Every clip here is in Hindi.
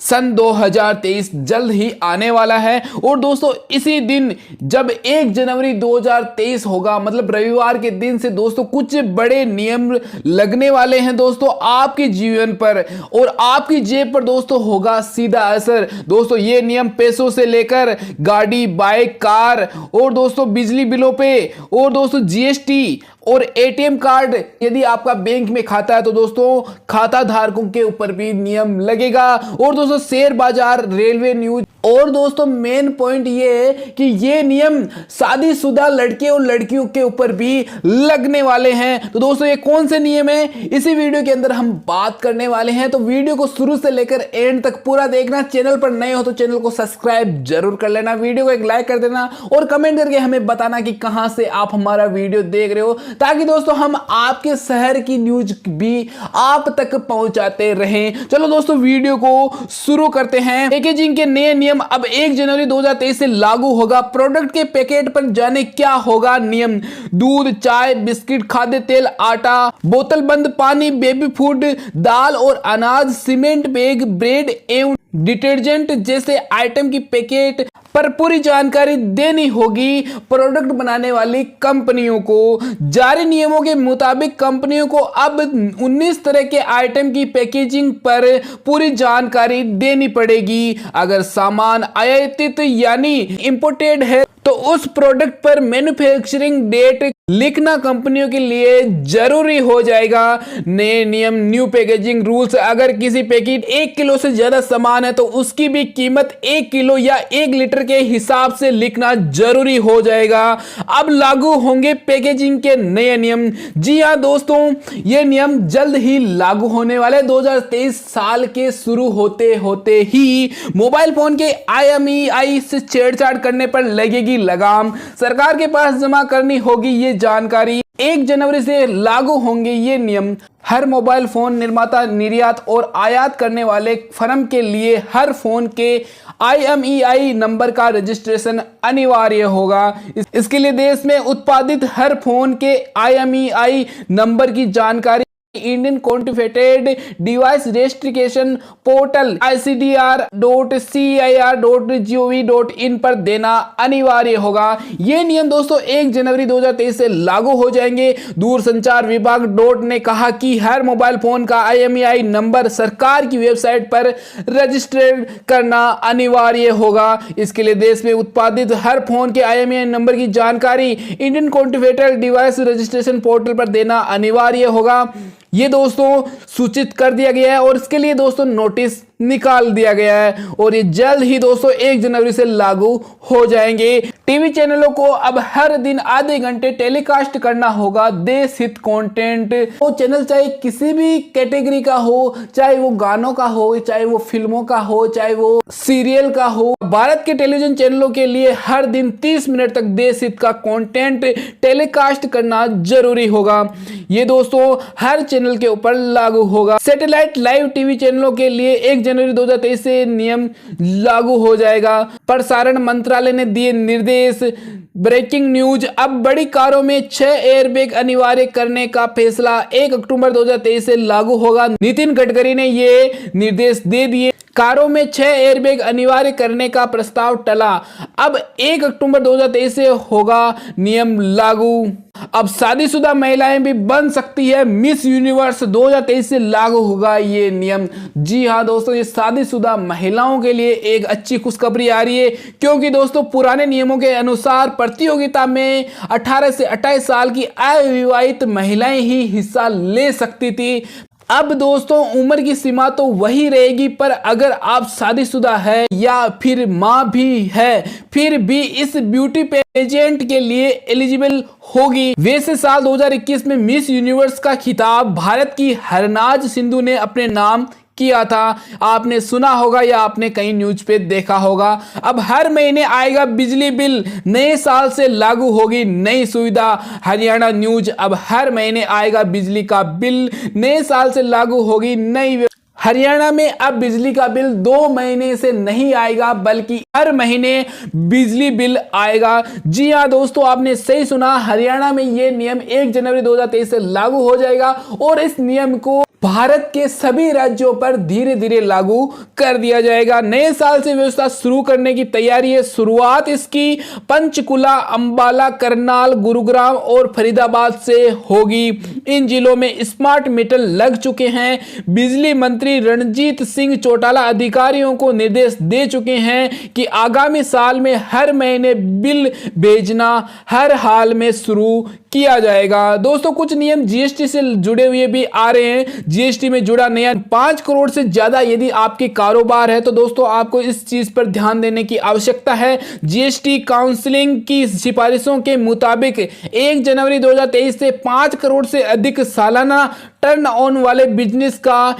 सन 2023 जल्द ही आने वाला है। और दोस्तों इसी दिन जब 1 जनवरी 2023 होगा, मतलब रविवार के दिन से दोस्तों कुछ बड़े नियम लगने वाले हैं दोस्तों आपके जीवन पर और आपकी जेब पर दोस्तों होगा सीधा असर। दोस्तों ये नियम पैसों से लेकर गाड़ी, बाइक, कार और दोस्तों बिजली बिलों पे और दोस्तों जीएसटी और एटीएम कार्ड, यदि आपका बैंक में खाता है तो दोस्तों खाता धारकों के ऊपर भी नियम लगेगा। और दोस्तों शेयर बाजार, रेलवे न्यूज और दोस्तों मेन पॉइंट ये है कि ये नियम शादीशुदा लड़के और लड़कियों के ऊपर भी लगने वाले हैं। तो दोस्तों ये कौन से नियम है इसी वीडियो के अंदर हम बात करने वाले हैं। तो वीडियो को शुरू से लेकर एंड तक पूरा देखना। चैनल पर नए हो तो चैनल को सब्सक्राइब जरूर कर लेना, वीडियो को एक लाइक कर देना और कमेंट करके हमें बताना कि कहां से आप हमारा वीडियो देख रहे हो, ताकि दोस्तों हम आपके शहर की न्यूज भी आप तक पहुंचाते रहें। चलो दोस्तों वीडियो को शुरू करते हैं। पैकेजिंग के नए नियम अब 1 जनवरी 2023 से लागू होगा। प्रोडक्ट के पैकेट पर जाने क्या होगा नियम। दूध, चाय, बिस्किट, खाद्य तेल, आटा, बोतल बंद पानी, बेबी फूड, दाल और अनाज, सीमेंट बैग, ब्रेड एवं डिटर्जेंट जैसे आइटम की पैकेट पर पूरी जानकारी देनी होगी प्रोडक्ट बनाने वाली कंपनियों को। जारी नियमों के मुताबिक कंपनियों को अब 19 तरह के आइटम की पैकेजिंग पर पूरी जानकारी देनी पड़ेगी। अगर सामान आयातित यानी इंपोर्टेड है तो उस प्रोडक्ट पर मैन्युफैक्चरिंग डेट लिखना कंपनियों के लिए जरूरी हो जाएगा। नए नियम, न्यू पैकेजिंग रूल्स। अगर किसी पैकेट 1 किलो से ज्यादा सामान है तो उसकी भी कीमत 1 किलो या 1 लीटर के हिसाब से लिखना जरूरी हो जाएगा। अब लागू होंगे पैकेजिंग के नए नियम। जी हां दोस्तों, ये नियम जल्द ही लागू होने वाले। 2023 साल के शुरू होते होते ही मोबाइल फोन के IMEI से छेड़छाड़ करने पर लगेगी लगाम। सरकार के पास जमा करनी होगी ये जानकारी। 1 जनवरी से लागू होंगे ये नियम। हर मोबाइल फोन निर्माता निर्यात और आयात करने वाले फर्म के लिए हर फोन के IMEI नंबर का रजिस्ट्रेशन अनिवार्य होगा। इसके लिए देश में उत्पादित हर फोन के IMEI नंबर की जानकारी Indian counterfeited device registration portal ICDR.CIR.gov.in पर देना अनिवार्य होगा। ये नियम दोस्तों 1 जनवरी 2023 से लागू हो जाएंगे। दूरसंचार विभाग ने कहा कि हर मोबाइल फोन का IMEI नंबर सरकार की वेबसाइट पर रजिस्टर्ड करना अनिवार्य होगा। इसके लिए देश में उत्पादित हर फोन के IMEI नंबर की जानकारी Indian counterfeited device registration portal पर देना अनिवार्य होगा। ये दोस्तों सूचित कर दिया गया है और इसके लिए दोस्तों नोटिस निकाल दिया गया है और ये जल्द ही दोस्तों 1 जनवरी से लागू हो जाएंगे। टीवी चैनलों को अब हर दिन आधे घंटे टेलीकास्ट करना होगा देश हित कंटेंट। वो चैनल चाहे किसी भी कैटेगरी का हो, चाहे वो गानों का हो, चाहे वो फिल्मों का हो, चाहे वो सीरियल का हो, भारत के टेलीविजन चैनलों के लिए हर दिन 30 मिनट तक देश हित का कंटेंट टेलीकास्ट करना जरूरी होगा। ये दोस्तों हर चैनल के ऊपर लागू होगा। सैटेलाइट लाइव टीवी चैनलों के लिए 1 जनवरी 2023 से नियम लागू हो जाएगा। प्रसारण मंत्रालय ने दिए निर्देश। ब्रेकिंग न्यूज, अब बड़ी कारों में 6 एयरबैग अनिवार्य करने का फैसला 1 अक्टूबर 2023 से लागू होगा। नितिन गडकरी ने ये निर्देश दे दिए। कारों में 6 एयरबैग अनिवार्य करने का प्रस्ताव टला। अब 1 अक्टूबर 2023 से होगा नियम लागू। अब शादीशुदा महिलाएं भी बन सकती है मिस यूनिवर्स। 2023 से लागू होगा ये नियम। जी हां दोस्तों, ये शादीशुदा महिलाओं के लिए एक अच्छी खुशखबरी आ रही है, क्योंकि दोस्तों पुराने नियमों के अनुसार प्रतियोगिता में 18 से 28 साल की अविवाहित महिलाएं ही हिस्सा ले सकती थी। अब दोस्तों उम्र की सीमा तो वही रहेगी, पर अगर आप शादीशुदा है या फिर माँ भी है फिर भी इस ब्यूटी पेजेंट के लिए एलिजिबल होगी। वैसे साल 2021 में मिस यूनिवर्स का खिताब भारत की हरनाज सिंधु ने अपने नाम किया था। आपने सुना होगा या आपने कहीं न्यूज पे देखा होगा। अब हर महीने आएगा बिजली बिल। नए साल से लागू होगी नई सुविधा। हरियाणा न्यूज, अब हर महीने आएगा बिजली का बिल। नए साल से लागू होगी नई हरियाणा में अब बिजली का बिल 2 महीने से नहीं आएगा बल्कि हर महीने बिजली बिल आएगा। जी हाँ दोस्तों, आपने सही सुना, हरियाणा में यह नियम 1 जनवरी 2023 से लागू हो जाएगा और इस नियम को भारत के सभी राज्यों पर धीरे धीरे लागू कर दिया जाएगा। नए साल से व्यवस्था शुरू करने की तैयारी है। शुरुआत इसकी पंचकुला, अंबाला, करनाल, गुरुग्राम और फरीदाबाद से होगी। इन जिलों में स्मार्ट मीटर लग चुके हैं। बिजली मंत्री रणजीत सिंह चौटाला अधिकारियों को निर्देश दे चुके हैं कि आगामी साल में हर महीने बिल भेजना हर हाल में शुरू किया जाएगा। दोस्तों, कुछ नियम जीएसटी से जुड़े हुए भी आ रहे हैं। जीएसटी में जुड़ा नया 5 करोड़ से ज्यादा यदि आपके कारोबार है तो दोस्तों आपको इस चीज पर ध्यान देने की आवश्यकता है। जीएसटी काउंसिलिंग की सिफारिशों के मुताबिक 1 जनवरी 2023 से 5 करोड़ से अधिक सालाना टर्न ऑन वाले बिजनेस का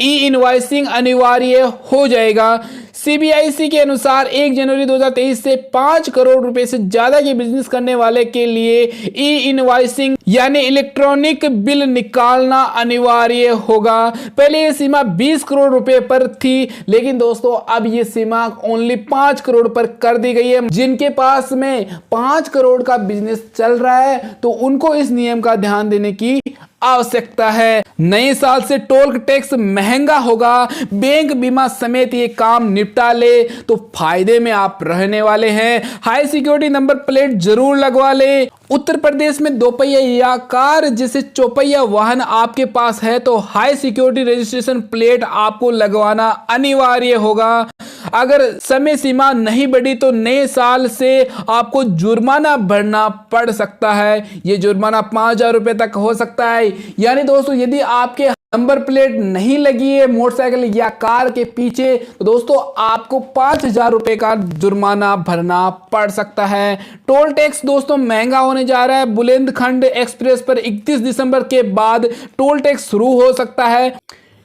ई इनवॉइसिंग अनिवार्य हो जाएगा। सीबीआईसी के अनुसार 1 जनवरी 2023 से 5 करोड़ रुपए से ज्यादा के बिजनेस करने वाले के लिए ई इनवॉइसिंग यानी इलेक्ट्रॉनिक बिल निकालना अनिवार्य होगा। पहले ये सीमा 20 करोड़ रुपए पर थी, लेकिन दोस्तों अब ये सीमा ओनली 5 करोड़ पर कर दी गई है। जिनके पास में 5 करोड़ का बिजनेस चल रहा है तो उनको इस नियम का ध्यान देने की आवश्यकता है। नए साल से टोल टैक्स महंगा होगा। बैंक बीमा समेत ये काम निपटा ले तो फायदे में आप रहने वाले हैं। हाई सिक्योरिटी नंबर प्लेट जरूर लगवा ले। उत्तर प्रदेश में दोपहिया या कार जैसे चौपहिया वाहन आपके पास है तो हाई सिक्योरिटी रजिस्ट्रेशन प्लेट आपको लगवाना अनिवार्य होगा। अगर समय सीमा नहीं बढ़ी तो नए साल से आपको जुर्माना भरना पड़ सकता है। ये जुर्माना 5,000 रुपए तक हो सकता है। यानी दोस्तों, यदि आपके नंबर प्लेट नहीं लगी है मोटरसाइकिल या कार के पीछे तो दोस्तों आपको 5,000 रुपए का जुर्माना भरना पड़ सकता है। टोल टैक्स दोस्तों महंगा होने जा रहा है। बुंदेलखंड एक्सप्रेस पर 31 दिसंबर के बाद टोल टैक्स शुरू हो सकता है।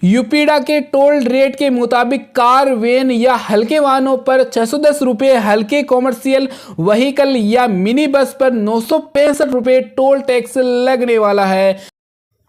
यूपीडा के टोल रेट के मुताबिक कार, वैन या हल्के वाहनों पर 610 रुपये, हल्के कॉमर्शियल व्हीकल या मिनी बस पर 965 रुपये टोल टैक्स लगने वाला है।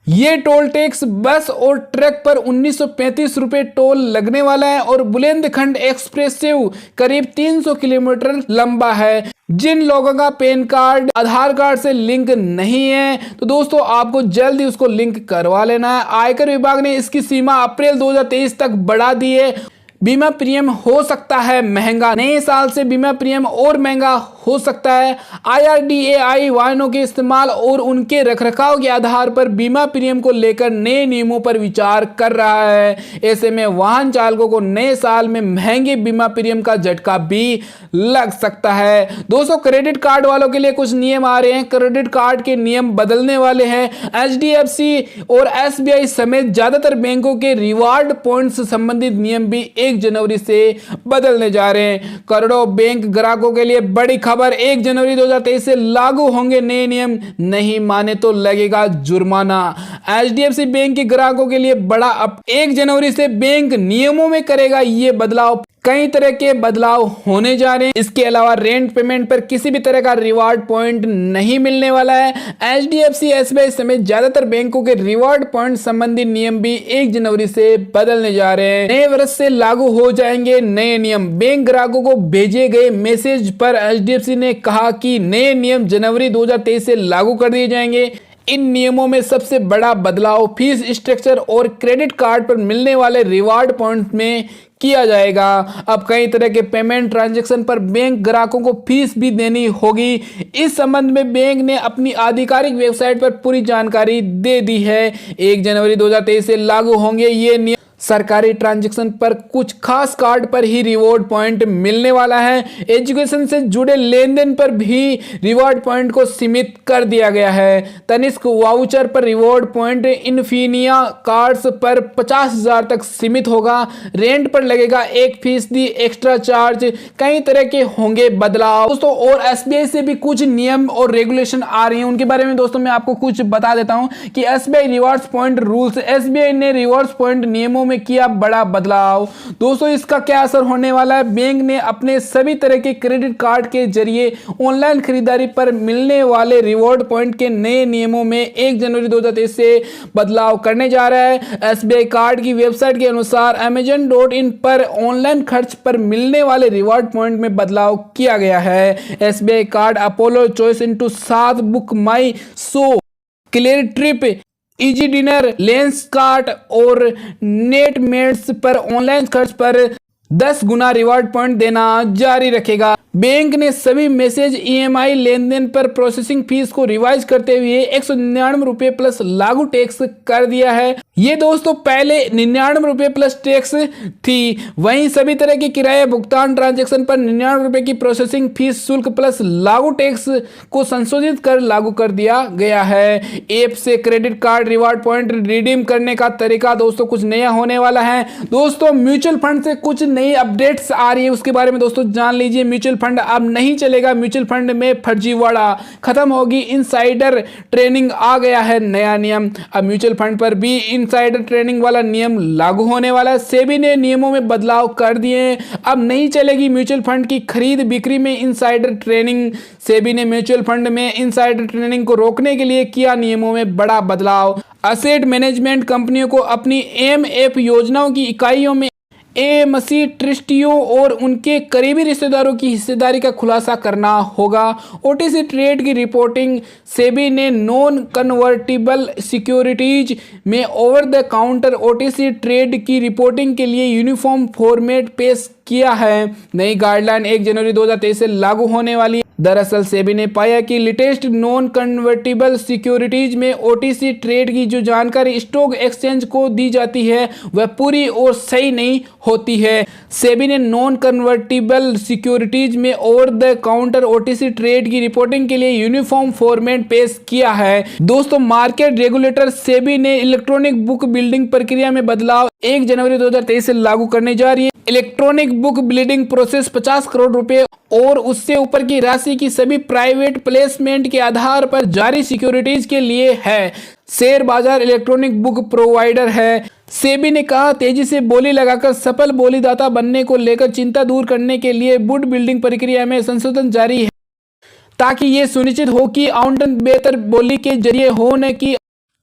ये टोल टैक्स बस और ट्रक पर 1935 रुपये टोल लगने वाला है और बुंदेलखंड एक्सप्रेसिव करीब 300 किलोमीटर लंबा है। जिन लोगों का पैन कार्ड आधार कार्ड से लिंक नहीं है तो दोस्तों आपको जल्दी उसको लिंक करवा लेना है। आयकर विभाग ने इसकी सीमा अप्रैल 2023 तक बढ़ा दी है। बीमा प्रीमियम हो सकता है महंगा। नए साल से बीमा प्रीमियम और महंगा हो सकता है। IRDAI वाहनों के इस्तेमाल और उनके रखरखाव के आधार पर बीमा प्रीमियम को लेकर नए नियमों पर विचार कर रहा है। ऐसे में वाहन चालकों को नए साल में महंगे बीमा प्रीमियम का झटका भी लग सकता है। दोस्तों, क्रेडिट कार्ड वालों के लिए कुछ नियम आ रहे हैं। क्रेडिट कार्ड के नियम बदलने वाले हैं। HDFC और SBI समेत ज्यादातर बैंकों के रिवार्ड पॉइंट्स से संबंधित नियम भी 1 जनवरी से बदलने जा रहे हैं। करोड़ों बैंक ग्राहकों के लिए बड़ी खबर, 1 जनवरी 2023 से लागू होंगे नए नियम, नहीं माने तो लगेगा जुर्माना। HDFC बैंक के ग्राहकों के लिए बड़ा 1 जनवरी से बैंक नियमों में करेगा ये बदलाव। कई तरह के बदलाव होने जा रहे हैं। इसके अलावा रेंट पेमेंट पर किसी भी तरह का रिवार्ड पॉइंट नहीं मिलने वाला है। HDFC, SBI समेत ज्यादातर बैंकों के रिवार्ड पॉइंट संबंधी नियम भी 1 जनवरी से बदलने जा रहे हैं। नए वर्ष से लागू हो जाएंगे नए नियम। बैंक ग्राहकों को भेजे गए मैसेज पर HDFC ने कहा कि नए नियम जनवरी 2023 से लागू कर दिए जाएंगे। इन नियमों में सबसे बड़ा बदलाव फीस स्ट्रक्चर और क्रेडिट कार्ड पर मिलने वाले रिवार्ड पॉइंट में किया जाएगा। अब कई तरह के पेमेंट ट्रांजैक्शन पर बैंक ग्राहकों को फीस भी देनी होगी। इस संबंध में बैंक ने अपनी आधिकारिक वेबसाइट पर पूरी जानकारी दे दी है। 1 जनवरी 2023 से लागू होंगे ये नियम। सरकारी ट्रांजैक्शन पर कुछ खास कार्ड पर ही रिवॉर्ड पॉइंट मिलने वाला है। एजुकेशन से जुड़े लेन देन पर भी रिवॉर्ड पॉइंट को सीमित कर दिया गया है। तनिष्क वाउचर पर रिवॉर्ड पॉइंट इन्फिनिया कार्ड्स पर 50,000 तक सीमित होगा। रेंट पर लगेगा 1% एक्स्ट्रा चार्ज। कई तरह के होंगे बदलाव दोस्तों। और SBI से भी कुछ नियम और रेगुलेशन आ रही हैं, उनके बारे में दोस्तों मैं आपको कुछ बता देता हूं कि SBI rewards point rules. SBI ने रिवॉर्ड्स पॉइंट नियमों में किया बड़ा बदलाव। दोस्तों इसका क्या असर होने वाला है? बैंक ने अपने सभी तरह के क्रेडिट कार्ड के जरिए ऑनलाइन खरीदारी पर मिलने वाले रिवॉर्ड पॉइंट के नए नियमों में 1 जनवरी 2023 से बदलाव करने जा रहा है। एसबीआई कार्ड की वेबसाइट के अनुसार amazon.in पर ऑनलाइन खर्च पर मिलने वाले रिवॉर्ड पॉइंट में बदलाव किया गया है। एसबीआई कार्ड, अपोलो चॉइस इंटू 7, Book My Show, Clear Trip, Easy Diner, Lens Kart और नेट मेट्स पर ऑनलाइन खर्च पर 10 गुना रिवॉर्ड पॉइंट देना जारी रखेगा। बैंक ने सभी मैसेज ईएमआई लेन देन पर प्रोसेसिंग फीस को रिवाइज करते हुए 199 रुपए प्लस लागू टैक्स कर दिया है। ये दोस्तों पहले 99 रुपए प्लस टैक्स थी। वहीं सभी तरह के किराया भुगतान ट्रांजैक्शन पर 99 रुपए की प्रोसेसिंग फीस शुल्क प्लस लागू टैक्स को संशोधित कर लागू कर दिया गया है। ऐप से credit card reward point redeem करने का तरीका दोस्तों कुछ नया होने वाला है। दोस्तों म्यूचुअल फंड से कुछ नई अपडेट्स आ रही है, उसके बारे में दोस्तों जान लीजिए। म्यूचुअल फंड अब नहीं चलेगा, म्यूचुअल फंड में फर्जीवाड़ा खत्म होगी, इनसाइडर ट्रेनिंग आ गया है नया नियम। अब म्यूचुअल फंड पर भी इनसाइडर ट्रेनिंग वाला नियम लागू होने वाला है। सेबी ने नियमों में बदलाव कर दिए, अब नहीं चलेगी म्यूचुअल फंड की खरीद बिक्री में इनसाइडर ट्रेनिंग। सेबी ने म्यूचुअल फंड में इनसाइडर ट्रेनिंग को रोकने के लिए किया नियमों में बड़ा बदलाव। असेट मैनेजमेंट कंपनियों को अपनी एमएफ योजनाओं की इकाइयों में एएमसी ट्रस्टियों और उनके करीबी रिश्तेदारों की हिस्सेदारी का खुलासा करना होगा। ओटीसी ट्रेड की रिपोर्टिंग। सेबी ने नॉन कन्वर्टिबल सिक्योरिटीज में over the counter OTC trade की रिपोर्टिंग के लिए यूनिफॉर्म फॉर्मेट पेश किया है। नई गाइडलाइन 1 जनवरी 2023 से लागू होने वाली है। दरअसल सेबी ने पाया कि लेटेस्ट नॉन कन्वर्टिबल सिक्योरिटीज में ओटीसी ट्रेड की जो जानकारी स्टॉक एक्सचेंज को दी जाती है वह पूरी और सही नहीं होती है। सेबी ने नॉन कन्वर्टिबल सिक्योरिटीज में over the counter OTC trade की रिपोर्टिंग के लिए यूनिफॉर्म फॉर्मेट पेश किया है। दोस्तों मार्केट रेगुलेटर सेबी ने इलेक्ट्रॉनिक बुक बिल्डिंग प्रक्रिया में बदलाव 1 जनवरी 2023 से लागू करने जा रही है। Electronic book building process 50 crore रुपए और उससे ऊपर की राशि की सभी प्राइवेट प्लेसमेंट के आधार पर जारी सिक्योरिटीज के लिए है। शेयर बाजार इलेक्ट्रॉनिक बुक प्रोवाइडर है। सेबी ने कहा तेजी से बोली लगाकर सफल बोलीदाता बनने को लेकर चिंता दूर करने के लिए बुक बिल्डिंग प्रक्रिया में संशोधन जारी है ताकि ये सुनिश्चित हो कि आवंटन बेहतर बोली के जरिए हो न कि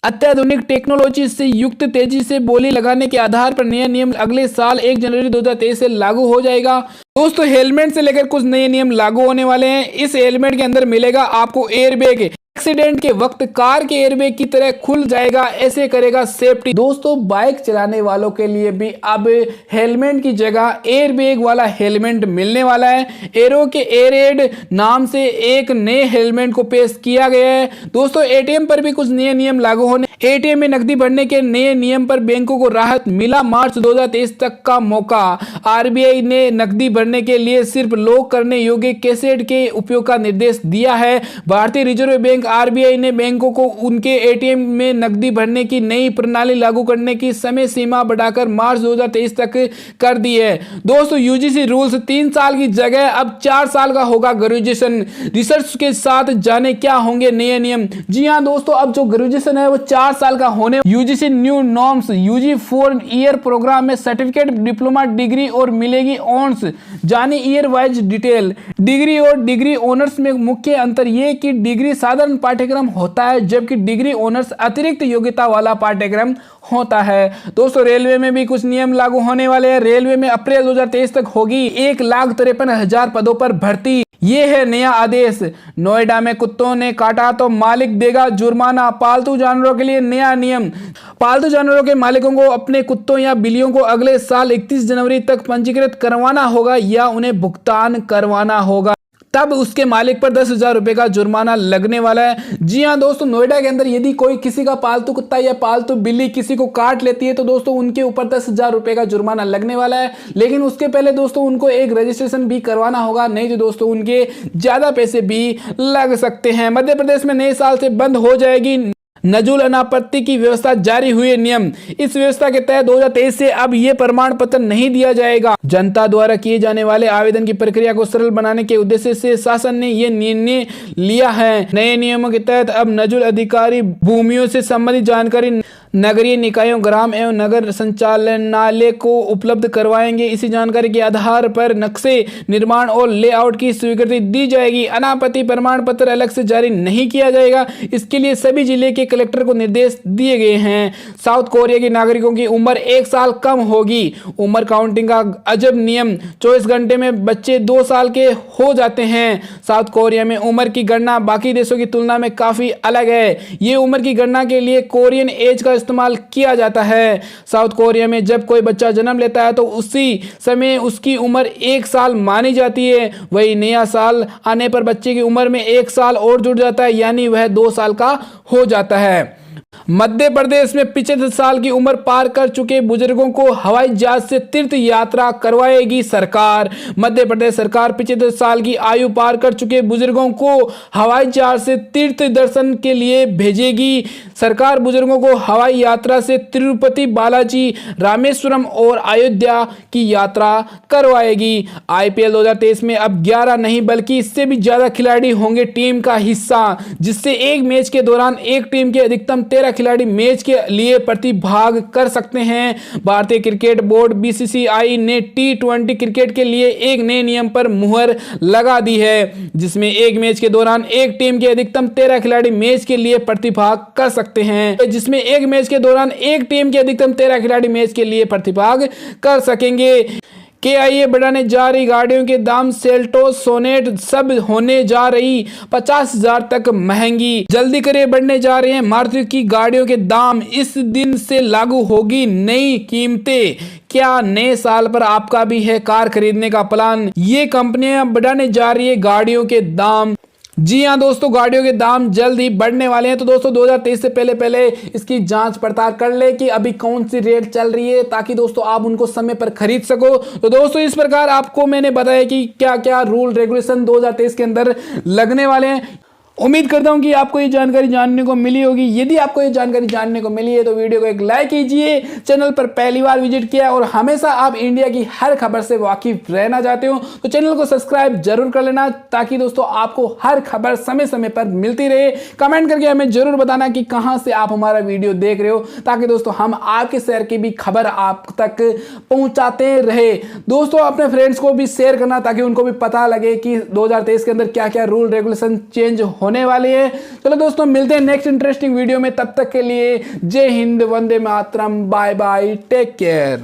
अत्याधुनिक टेक्नोलॉजी से युक्त। तेजी से बोली लगाने के आधार पर नया नियम अगले साल 1 जनवरी 2023 से लागू हो जाएगा। दोस्तों हेलमेट से लेकर कुछ नए नियम लागू होने वाले हैं। इस हेलमेट के अंदर मिलेगा आपको एयरबैग, एक्सीडेंट के वक्त कार के एयरबैग की तरह खुल जाएगा, ऐसे करेगा सेफ्टी। दोस्तों बाइक चलाने वालों के लिए भी अब हेलमेट की जगह एयरबैग वाला हेलमेट मिलने वाला है। एरो के एयरेड नाम से एक नए हेलमेट को पेश किया गया है। दोस्तों एटीएम पर भी कुछ नए नियम लागू होने। एटीएम में नकदी भरने के नए नियम पर बैंकों को राहत मिला, मार्च 2023 तक का मौका। आरबीआई ने नकदी भरने के लिए सिर्फ लॉक करने योग्य कैसेट के उपयोग का निर्देश दिया है। भारतीय रिजर्व बैंक आरबीआई ने बैंकों को उनके एटीएम में नकदी भरने की नई प्रणाली लागू करने की समय सीमा बढ़ाकर मार्च 2023 तक कर दी है। दोस्तों यूजीसी रूल्स 3 साल की जगह अब 4 साल का होगा ग्रेजुएशन। रिसर्च के साथ जाने क्या होंगे नए नियम। जी हाँ दोस्तों अब जो ग्रेजुएशन है वो 4 साल का होने। UGC new norms UG 4 year program में सर्टिफिकेट, डिप्लोमा, डिग्री और मिलेगी ऑनर्स। जाने ईयर वाइज डिटेल। डिग्री और डिग्री ऑनर्स में मुख्य अंतर यह कि डिग्री साधारण पाठ्यक्रम होता है जबकि डिग्री ऑनर्स अतिरिक्त योग्यता वाला पाठ्यक्रम होता है। दोस्तों रेलवे में भी कुछ नियम लागू होने वाले हैं। रेलवे में अप्रैल 2023 तक होगी 1,53,000 पदों पर भर्ती। ये है नया आदेश। नोएडा में कुत्तों ने काटा तो मालिक देगा जुर्माना। पालतू जानवरों के लिए नया नियम। पालतू जानवरों के मालिकों को अपने कुत्तों या बिल्लियों को अगले साल 31 जनवरी तक पंजीकृत करवाना होगा या उन्हें भुगतान करवाना होगा, तब उसके मालिक पर 10,000 रुपए का जुर्माना लगने वाला है। जी हाँ दोस्तों नोएडा के अंदर यदि कोई किसी का पालतू कुत्ता या पालतू बिल्ली किसी को काट लेती है तो दोस्तों उनके ऊपर 10,000 रुपए का जुर्माना लगने वाला है। लेकिन उसके पहले दोस्तों उनको एक रजिस्ट्रेशन भी करवाना होगा, नहीं तो दोस्तों उनके ज्यादा पैसे भी लग सकते हैं। मध्य प्रदेश में नए साल से बंद हो जाएगी नजुल अनापत्ति की व्यवस्था। जारी हुए नियम। इस व्यवस्था के तहत 2023 से अब ये प्रमाण पत्र नहीं दिया जाएगा। जनता द्वारा किए जाने वाले आवेदन की प्रक्रिया को सरल बनाने के उद्देश्य से शासन ने ये निर्णय लिया है। नए नियमों के तहत अब नजुल अधिकारी भूमियों से संबंधित जानकारी नगरीय निकायों, ग्राम एवं नगर संचालनालय को उपलब्ध करवाएंगे। इसी जानकारी के आधार पर नक्शे निर्माण और लेआउट की स्वीकृति दी जाएगी। अनापत्ति प्रमाण पत्र अलग से जारी नहीं किया जाएगा। इसके लिए सभी जिले के कलेक्टर को निर्देश दिए गए हैं। साउथ कोरिया के नागरिकों की उम्र 1 साल कम होगी। उम्र काउंटिंग का अजब नियम, 24 घंटे में बच्चे 2 साल के हो जाते हैं। साउथ कोरिया में उम्र की गणना बाकी देशों की तुलना में काफी अलग है। ये उम्र की गणना के लिए कोरियन एज का इस्तेमाल किया जाता है। साउथ कोरिया में जब कोई बच्चा जन्म लेता है तो उसी समय उसकी उम्र 1 साल मानी जाती है। वही नया साल आने पर बच्चे की उम्र में 1 साल और जुड़ जाता है, यानी वह 2 साल का हो जाता है। मध्य प्रदेश में 75 साल की उम्र पार कर चुके बुजुर्गों को हवाई जहाज से तीर्थ यात्रा करवाएगी सरकार। मध्य प्रदेश सरकार 75 साल की आयु पार कर चुके बुजुर्गों को हवाई जहाज से तीर्थ दर्शन के लिए भेजेगी। सरकार बुजुर्गों को हवाई यात्रा से तिरुपति बालाजी, रामेश्वरम और अयोध्या की यात्रा करवाएगी। आईपीएल 2023 में अब 11 नहीं बल्कि इससे भी ज्यादा खिलाड़ी होंगे टीम का हिस्सा, जिससे एक मैच के दौरान एक टीम के अधिकतम 13 खिलाड़ी मैच के लिए प्रतिभाग कर सकते हैं। भारतीय क्रिकेट बोर्ड बीसीसीआई ने T20 क्रिकेट के लिए एक नए नियम पर मुहर लगा दी है, जिसमें एक मैच के दौरान एक टीम के अधिकतम 13 खिलाड़ी मैच के लिए प्रतिभाग कर सकते हैं। जिसमें एक मैच के दौरान एक टीम के अधिकतम 13 खिलाड़ी मैच के लिए प्रतिभाग कर सकेंगे। KIA बढ़ाने जा रही गाड़ियों के दाम, सेल्टोस, सोनेट सब होने जा रही 50,000 तक महंगी। जल्दी करें, बढ़ने जा रहे हैं मारुति की गाड़ियों के दाम। इस दिन से लागू होगी नई कीमतें। क्या नए साल पर आपका भी है कार खरीदने का प्लान? ये कंपनियां बढ़ाने जा रही है गाड़ियों के दाम। जी हाँ दोस्तों, गाड़ियों के दाम जल्द ही बढ़ने वाले हैं। तो दोस्तों 2023 से पहले इसकी जांच पड़ताल कर ले कि अभी कौन सी रेट चल रही है, ताकि दोस्तों आप उनको समय पर खरीद सको। तो दोस्तों इस प्रकार आपको मैंने बताया कि क्या क्या रूल रेगुलेशन 2023 के अंदर लगने वाले हैं। उम्मीद करता हूं कि आपको ये जानकारी जानने को मिली होगी। यदि आपको ये जानकारी जानने को मिली है तो वीडियो को एक लाइक कीजिए। चैनल पर पहली बार विजिट किया और हमेशा आप इंडिया की हर खबर से वाकिफ रहना चाहते हो तो चैनल को सब्सक्राइब जरूर कर लेना, ताकि दोस्तों आपको हर खबर समय समय पर मिलती रहे। कमेंट करके हमें जरूर बताना कि कहां से आप हमारा वीडियो देख रहे हो, ताकि दोस्तों हम आपके शहर की भी खबर आप तक पहुंचाते रहे। दोस्तों अपने फ्रेंड्स को भी शेयर करना, ताकि उनको भी पता लगे कि 2023 के अंदर क्या क्या रूल रेगुलेशन चेंज होने वाली है। चलो दोस्तों मिलते हैं नेक्स्ट इंटरेस्टिंग वीडियो में। तब तक के लिए जय Hind, Vande Mataram, bye bye, take care.